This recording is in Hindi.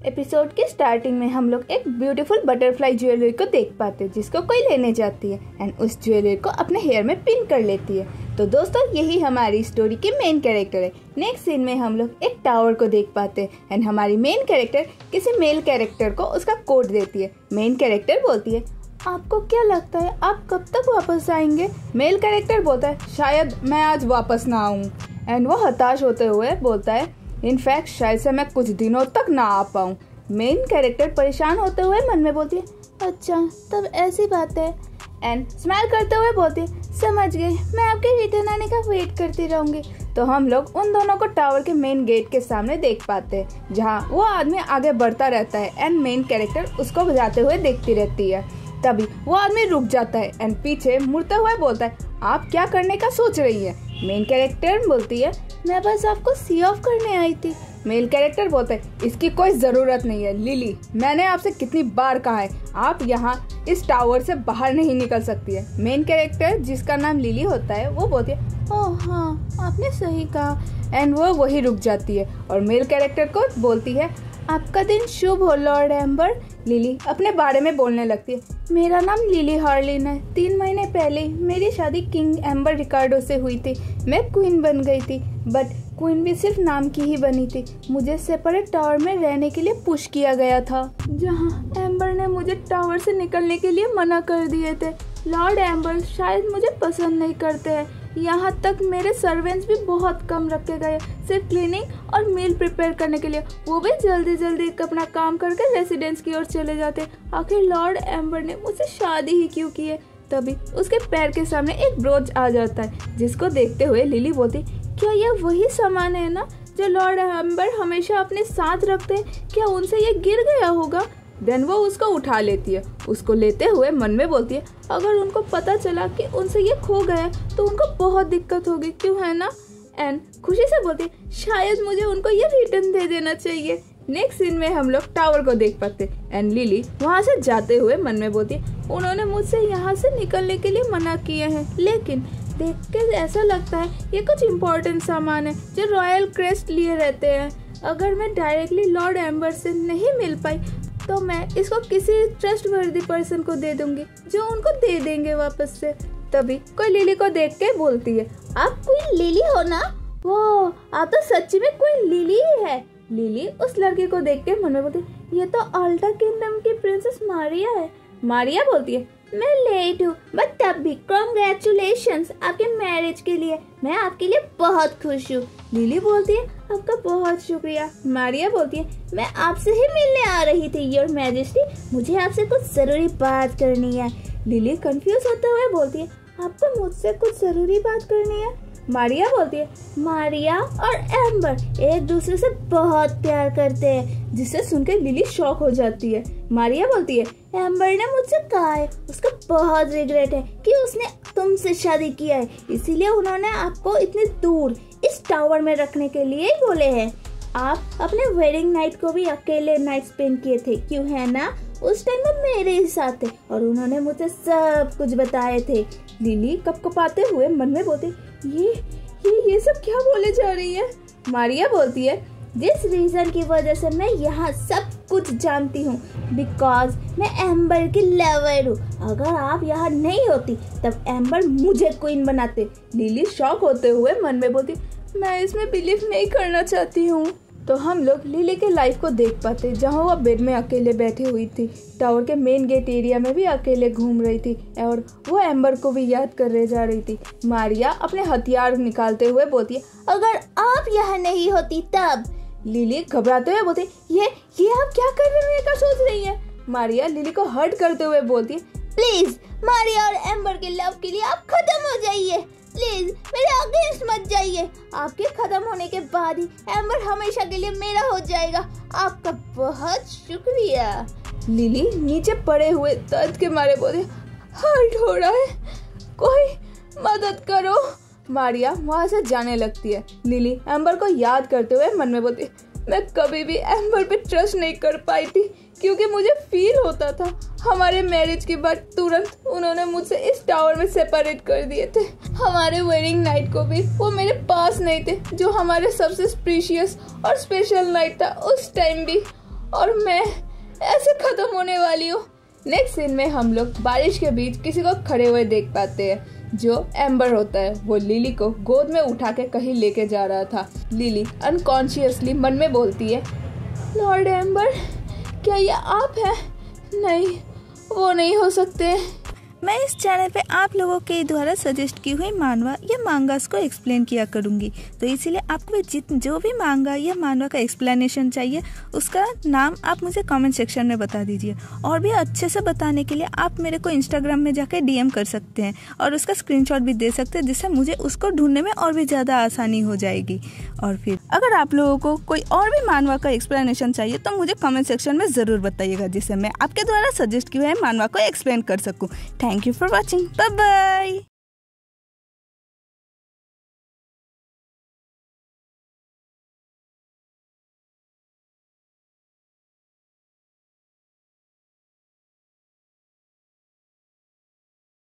एपिसोड के स्टार्टिंग में हम लोग एक ब्यूटीफुल बटरफ्लाई ज्वेलरी को देख पाते हैं जिसको कोई लेने जाती है एंड उस ज्वेलरी को अपने हेयर में पिन कर लेती है। तो दोस्तों यही हमारी स्टोरी के मेन कैरेक्टर है। नेक्स्ट सीन में हम लोग एक टावर को देख पाते हैं एंड हमारी मेन कैरेक्टर किसी मेल कैरेक्टर को उसका कोड देती है। मेन कैरेक्टर बोलती है, आपको क्या लगता है आप कब तक वापस आएंगे? मेल कैरेक्टर बोलता है, शायद मैं आज वापस ना आऊँ। एंड वो हताश होते हुए बोलता है, इनफैक्ट शायद से मैं कुछ दिनों तक ना आ पाऊँ। मेन कैरेक्टर परेशान होते हुए मन में बोलती है, अच्छा तब ऐसी बात है। एंड स्माइल करते हुए बोलती है, समझ गई, मैं आपके रिटर्न आने का वेट करती रहूंगी। तो हम लोग उन दोनों को टावर के मेन गेट के सामने देख पाते हैं जहाँ वो आदमी आगे बढ़ता रहता है एंड मेन कैरेक्टर उसको बजाते हुए देखती रहती है। तभी वो आदमी रुक जाता है एंड पीछे मुड़ते हुए बोलता है, आप क्या करने का सोच रही है? मेन कैरेक्टर बोलती है, मैं बस आपको सी ऑफ करने आई थी। मेल कैरेक्टर बोलता है, इसकी कोई जरूरत नहीं है लिली, मैंने आपसे कितनी बार कहा है आप यहाँ इस टावर से बाहर नहीं निकल सकती है। मेन कैरेक्टर जिसका नाम लिली होता है वो बोलती है, ओह हाँ आपने सही कहा। एंड वो वही रुक जाती है और मेल कैरेक्टर को बोलती है, आपका दिन शुभ हो लॉर्ड एम्बर। लिली अपने बारे में बोलने लगती है, मेरा नाम लिली हार्लिन है। 3 महीने पहले मेरी शादी किंग एम्बर रिकार्डो से हुई थी। मैं क्वीन बन गई थी, बट क्वीन भी सिर्फ नाम की ही बनी थी। मुझे सेपरेट टावर में रहने के लिए पुश किया गया था, जहां एम्बर ने मुझे टावर से निकलने के लिए मना कर दिए थे। लॉर्ड एम्बर शायद मुझे पसंद नहीं करते हैं। यहाँ तक मेरे सर्वेंट्स भी बहुत कम रखे गए, सिर्फ क्लीनिंग और मील प्रिपेयर करने के लिए। वो भी जल्दी जल्दी अपना काम करके रेसिडेंस की ओर चले जाते। आखिर लॉर्ड एम्बर ने मुझसे शादी ही क्यों की है? तभी उसके पैर के सामने एक ब्रोच आ जाता है जिसको देखते हुए लिली बोलती, क्या यह वही सामान है ना जो लॉर्ड एम्बर हमेशा अपने साथ रखते हैं? क्या उनसे ये गिर गया होगा? देन वो उसको उठा लेती है। उसको लेते हुए मन में बोलती है, अगर उनको पता चला कि उनसे ये खो गया तो उनको बहुत दिक्कत होगी, क्यों है ना? एंड खुशी से बोलती है, शायद मुझे उनको ये रिटर्न दे देना चाहिए। नेक्स्ट सीन में हम लोग टावर को देख पाते एंड लिली वहाँ से जाते हुए मन में बोलती है, उन्होंने मुझसे यहाँ से निकलने के लिए मना किए हैं, लेकिन देख के ऐसा लगता है ये कुछ इम्पोर्टेंट सामान है जो रॉयल क्रेस्ट लिए रहते हैं। अगर मैं डायरेक्टली लॉर्ड एम्बर से नहीं मिल पाई तो मैं इसको किसी ट्रस्टवर्दी पर्सन को दे दूंगी जो उनको दे देंगे वापस से। तभी कोई लिली को देख के बोलती है, आप कोई लिली हो ना? वो आप तो सच्ची में कोई लिली ही है। लिली उस लड़की को देख के मन में बोलती है, ये तो अल्टा किंगडम की प्रिंसेस मारिया है। मारिया बोलती है, मैं लेट हूँ बट तब भी कॉन्ग्रेचुलेशंस आपके मैरिज के लिए, मैं आपके लिए बहुत खुश हूँ। लिली बोलती है, आपका बहुत शुक्रिया। मारिया बोलती है, मैं आपसे ही मिलने आ रही थी योर मैजेस्टी, मुझे आपसे कुछ जरूरी बात करनी है। लिली कंफ्यूज होते हुए बोलती है, आपको मुझसे कुछ जरूरी बात करनी है? मारिया बोलती है, मारिया और एम्बर एक दूसरे से बहुत प्यार करते हैं, जिसे सुनकर लिली शॉक हो जाती है। मारिया बोलती है, एम्बर ने मुझसे कहा है उसका बहुत रिग्रेट है कि उसने तुमसे शादी किया है, इसीलिए उन्होंने आपको इतनी दूर इस टावर में रखने के लिए ही बोले हैं। आप अपने वेडिंग नाइट को भी अकेले नाइट स्पेंड किए थे, क्यों है ना? उस टाइम वो मेरे ही साथ थे और उन्होंने मुझे सब कुछ बताए थे। लिली कपकपाते हुए मन में बोलती, ये सब क्या बोले जा रही है? मारिया बोलती है, जिस रीजन की वजह से मैं यहाँ सब कुछ जानती हूँ, बिकॉज मैं एम्बर की लवर हूँ। अगर आप यहाँ नहीं होती तब एम्बर मुझे क्वीन बनाते। लिली शॉक होते हुए मन में बोलती, मैं इसमें बिलीव नहीं करना चाहती हूँ। तो हम लोग लिली के लाइफ को देख पाते जहाँ वो बेड में अकेले बैठी हुई थी, टावर के मेन गेट एरिया में भी अकेले घूम रही थी और वो एम्बर को भी याद करने जा रही थी। मारिया अपने हथियार निकालते हुए बोलती है, अगर आप यहाँ नहीं होती तब। लिली घबराते हुए बोलती, ये आप क्या करने का सोच रही है? मारिया लिली को हर्ट करते हुए बोलती है, प्लीज मारिया और एम्बर के लव के लिए आप खत्म हो जाइए, प्लीज मेरे अगेंस्ट मत जाइए। आपके खत्म होने के बाद ही एम्बर हमेशा के लिए मेरा हो जाएगा। आपका बहुत शुक्रिया। लिली नीचे पड़े हुए दर्द के मारे बोले, हर्ट हो रहा है, कोई मदद करो। मारिया वहाँ से जाने लगती है। लिली एम्बर को याद करते हुए मन में बोलती, मैं कभी भी एम्बर पे ट्रस्ट नहीं कर पाई थी क्योंकि मुझे फील होता था हमारे मैरिज के बाद तुरंत उन्होंने मुझसे इस टावर में सेपरेट कर दिए थे। हमारे वेडिंग नाइट को भी वो मेरे पास नहीं थे, जो हमारे सबसे प्रीशियस और स्पेशल नाइट था। उस टाइम भी और मैं ऐसे खत्म होने वाली हूँ। नेक्स्ट सीन में हम लोग बारिश के बीच किसी को खड़े हुए देख पाते हैं जो एम्बर होता है। वो लिली को गोद में उठा के कहीं लेके जा रहा था। लिली अनकॉन्शियसली मन में बोलती है, लॉर्ड एम्बर, क्या ये आप हैं? नहीं, वो नहीं हो सकते। मैं इस चैनल पे आप लोगों के द्वारा सजेस्ट की हुई मानवा या मांगास को एक्सप्लेन किया करूँगी, तो इसीलिए आपको जो भी मांगा या मानवा का एक्सप्लेनेशन चाहिए उसका नाम आप मुझे कमेंट सेक्शन में बता दीजिए। और भी अच्छे से बताने के लिए आप मेरे को इंस्टाग्राम में जाकर DM कर सकते हैं और उसका स्क्रीनशॉट भी दे सकते हैं, जिससे मुझे उसको ढूंढने में और भी ज़्यादा आसानी हो जाएगी। और फिर अगर आप लोगों को कोई और भी मानवा का एक्सप्लेनेशन चाहिए तो मुझे कमेंट सेक्शन में ज़रूर बताइएगा, जिससे मैं आपके द्वारा सजेस्ट की हुई मानवा को एक्सप्लेन कर सकूँ। Thank you for watching. Bye bye.